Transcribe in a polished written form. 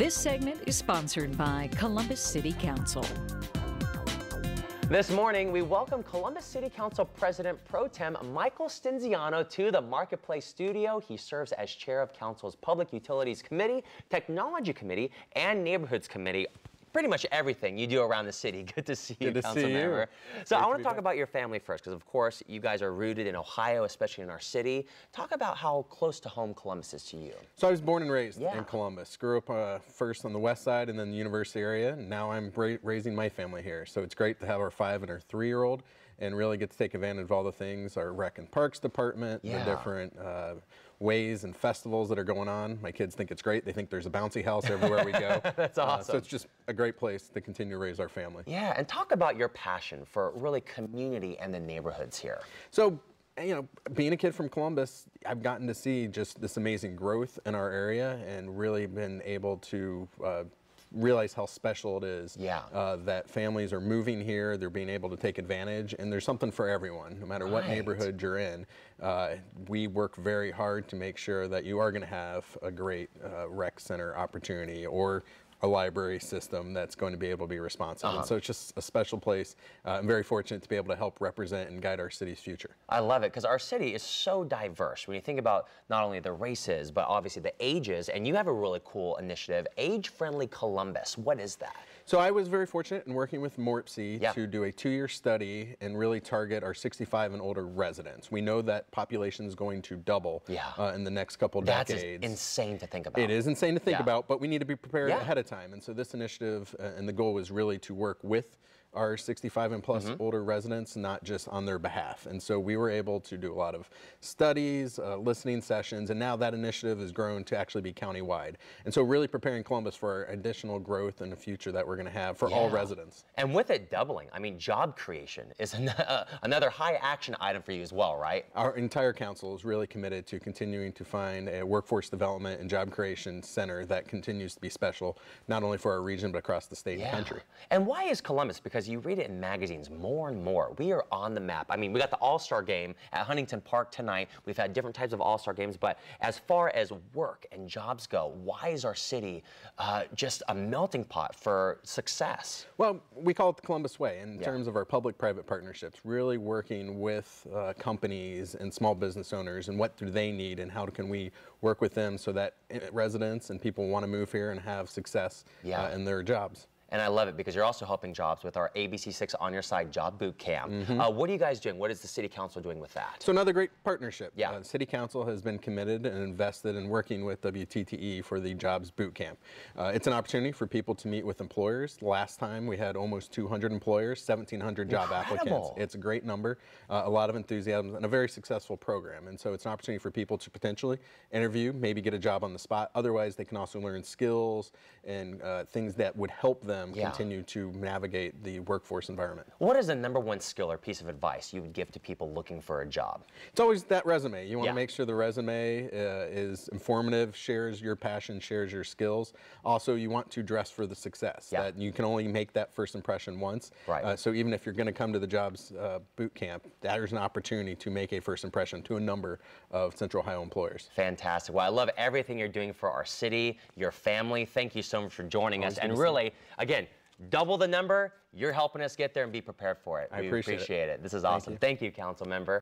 This segment is sponsored by Columbus City Council. This morning, we welcome Columbus City Council President Pro Tem Michael Stinziano to the Marketplace studio. He serves as chair of Council's Public Utilities Committee, Technology Committee, and Neighborhoods Committee. Pretty much everything you do around the city. Good to see you, Council Member. So I want to talk about your family first, because of course you guys are rooted in Ohio, especially in our city. Talk about how close to home Columbus is to you. So I was born and raised in Columbus. Grew up first on the west side and then the university area. And now I'm raising my family here. So it's great to have our 5- and our 3-year-old and really get to take advantage of all the things, our Rec and Parks Department, the different ways and festivals that are going on. My kids think it's great. They think there's a bouncy house everywhere we go. That's awesome. So it's just a great place to continue to raise our family. Yeah, and talk about your passion for really community and the neighborhoods here. So, you know, being a kid from Columbus, I've gotten to see just this amazing growth in our area and really been able to realize how special it is that families are moving here, they're being able to take advantage, and there's something for everyone, no matter what neighborhood you're in. We work very hard to make sure that you are going to have a great rec center opportunity or a library system that's going to be able to be responsive. And so it's just a special place. I'm very fortunate to be able to help represent and guide our city's future. I love it, because our city is so diverse. When you think about not only the races, but obviously the ages, and you have a really cool initiative, Age-Friendly Columbus. What is that? So I was very fortunate in working with MORPC to do a 2-year study and really target our 65 and older residents. We know that population is going to double in the next couple decades. That's insane to think about. It is insane to think about, but we need to be prepared ahead of time. And so this initiative and the goal was really to work with our 65 and plus older residents, not just on their behalf. And so we were able to do a lot of studies, listening sessions, and now that initiative has grown to actually be countywide. And so really preparing Columbus for additional growth in the future that we're going to have for all residents. And with it doubling, I mean, job creation is another high action item for you as well, right? Our entire council is really committed to continuing to find a workforce development and job creation center that continues to be special, not only for our region, but across the state and country. And why is Columbus? Because you read it in magazines more and more. We are on the map. I mean, we got the All-Star game at Huntington Park tonight. We've had different types of All-Star games, but as far as work and jobs go, why is our city just a melting pot for success? Well, we call it the Columbus Way in terms of our public-private partnerships, really working with companies and small business owners and what do they need and how can we work with them so that residents and people want to move here and have success in their jobs. And I love it because you're also helping jobs with our ABC6 On Your Side Job Boot Camp. What are you guys doing? What is the City Council doing with that? So another great partnership. The City Council has been committed and invested in working with WTTE for the Jobs Boot Camp. It's an opportunity for people to meet with employers. Last time we had almost 200 employers, 1,700 job applicants. It's a great number, a lot of enthusiasm, and a very successful program. And so it's an opportunity for people to potentially interview, maybe get a job on the spot. Otherwise, they can also learn skills and things that would help them continue to navigate the workforce environment. What is the #1 skill or piece of advice you would give to people looking for a job? It's always that resume. You want to make sure the resume is informative, shares your passion, shares your skills. Also, you want to dress for the success. That you can only make that first impression once. So even if you're going to come to the Jobs Boot Camp, there's an opportunity to make a first impression to a number of Central Ohio employers. Fantastic. Well, I love everything you're doing for our city, your family. Thank you so much for joining us. And really, again, double the number. You're helping us get there and be prepared for it. We appreciate it. This is awesome. Thank you, Council Member.